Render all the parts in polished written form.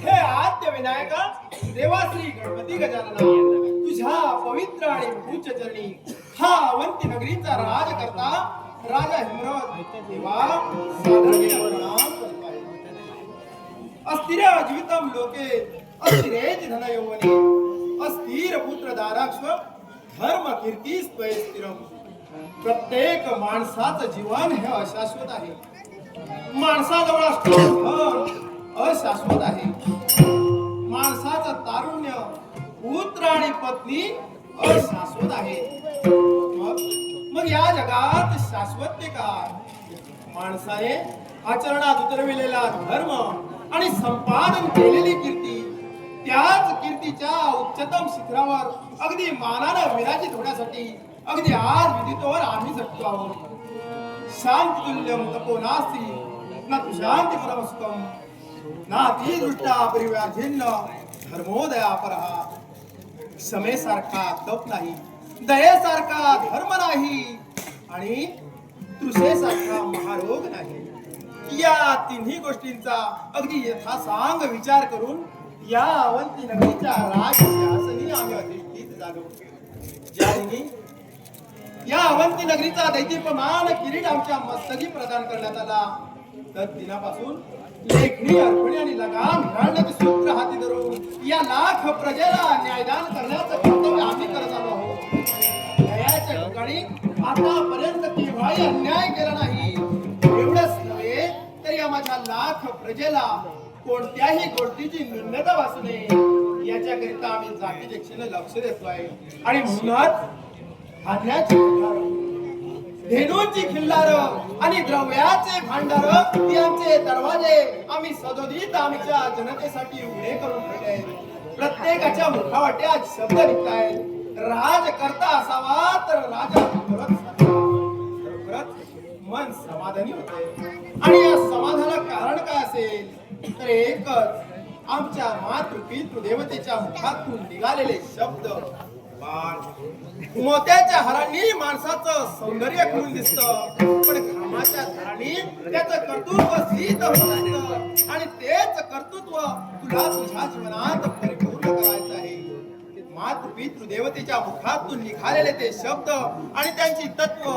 हे आद्य विनायका देवा श्री गणपती गजानना, तुझ्या पवित्र आणि पूज्य चरणी हा अवंती नगरीचा राजकर्ता राजा हिमरत देवा सादरणे प्रणाम करतो आहे. अस्थिर जीवितम लोके अस्थिरेति धन यौवने अस्थिर पुत्र दाराक्ष धर्म कीर्ती स्थिरम. प्रत्येक माणसाचं जीवन हे अशाश्वत आहे. माणसाजवळ असलेलं धन अशाश्वत आहे. माणसाचं तारुण्य पुत्र आणि पत्नी अशाश्वत आहे. मग या जगात शाश्वत काय? माणसाने आचरणात उतरविलेला धर्म आणि संपादन केलेली कीर्ती, त्याच कीर्तीच्या उच्चतम शिखरावर अगदी मानानं विराजित होण्यासाठी अगदी आज विदितोवर आम्ही जगतो आहोत. शांती तुल्यम तपो नास्ति न तु शांती परमस्कम नाती दृष्टा परिव्याधिन्न धर्मोदया परहा. क्षमेसारखा तप नाही, दयेसारखा धर्म नाही आणि तृषेसारखा महारोग नाही. या तिन्ही गोष्टींचा अगदी यथासांग विचार करून या अवंती नगरीच्या राजसिंहासनी आम्ही अधिष्ठित झालो. ज्याने या अवंती नगरीचा दैदिप्यमान किरीट आमच्या मस्तकी प्रदान करण्यात आला, तर दिनापासून लेखणी अर्पणी आणि लगाम हिराण्याचे सूत्र हाती धरून या लाख प्रजेला न्यायदान करण्याचं कर्तव्य आम्ही करत आलो आहोत. न्यायाच्या ठिकाणी आतापर्यंत केव्हाही अन्याय केला नाही. एवढंच नव्हे तर या माझ्या लाख प्रजेला कोणत्याही गोष्टीची न्यूनता भासू नये याच्याकरिता आम्ही जातीपेक्षेने लक्ष देतोय. आणि म्हणूनच धान्याची धेनूंची खिल्लार आणि द्रव्याचे भांडार यांचे दरवाजे आम्ही सदोदित आमच्या जनतेसाठी उघडे करून ठेवले. प्रत्येकाच्या मुखावाटे आज शब्द निघतायत, राजकर्ता असावा तर राजा खरोखरच मन समाधानी होते. आणि या समाधानाला कारण काय असेल तर एकच, आमच्या मातृपितृ देवतेच्या मुखातून निघालेले शब्द. मोत्याच्या हारांनी माणसाचं सौंदर्य खुलून दिसतं, पण घामाच्या धारांनी त्याचं कर्तृत्व सिद्ध होत असतं. आणि तेच कर्तृत्व तुला तुझ्या जीवनात परिपूर्ण करायचं आहे. मातृपितृ देवतेच्या मुखातून निघालेले ते शब्द आणि त्यांची तत्व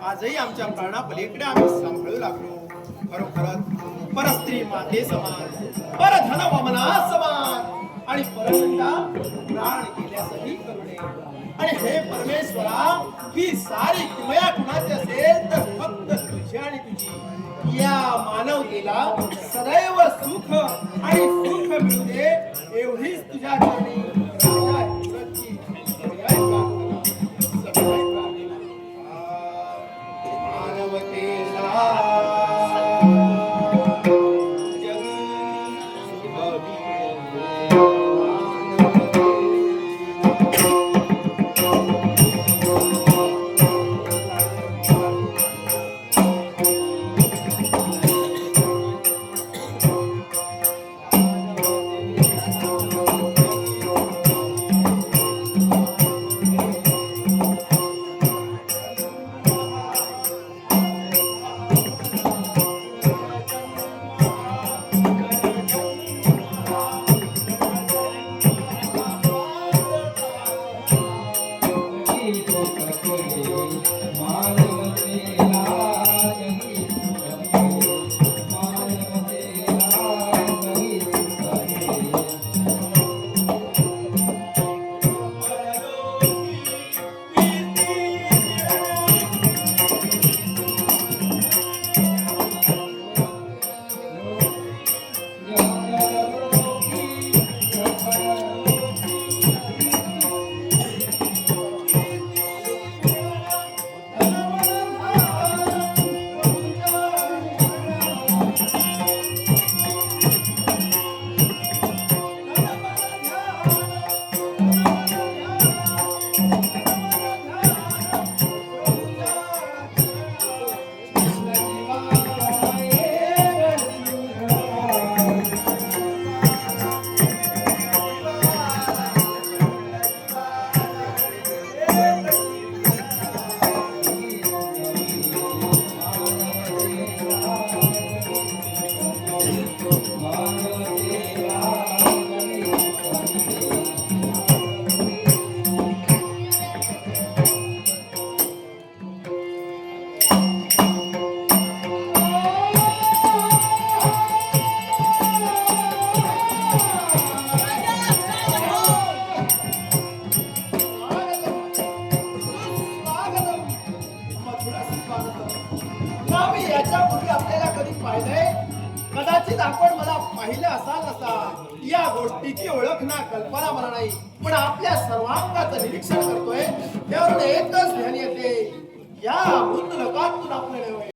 आजही आमच्या प्राणापलीकडे आम्ही सांभाळू लागलो. खरोखरच परस्त्री माते समान, परधन वमना समान आणि परसंता प्राण गेल्यासही करुणे. आणि हे परमेश्वरा, ही सारी किमया कुणाची असेल तर फक्त तुझी आणि तुझी. या मानवतेला सदैव सुख आणि सुख मिळू दे एवढीच तुझ्या चरणी कदाचित आपण मला पाहिलं असाल नसा, या गोष्टीची ओळख ना कल्पना मला नाही, पण आपल्या सर्वांगाचं निरीक्षण करतोय त्यावरून एकच ध्यान येते, या मृत लोकातून आपल्याला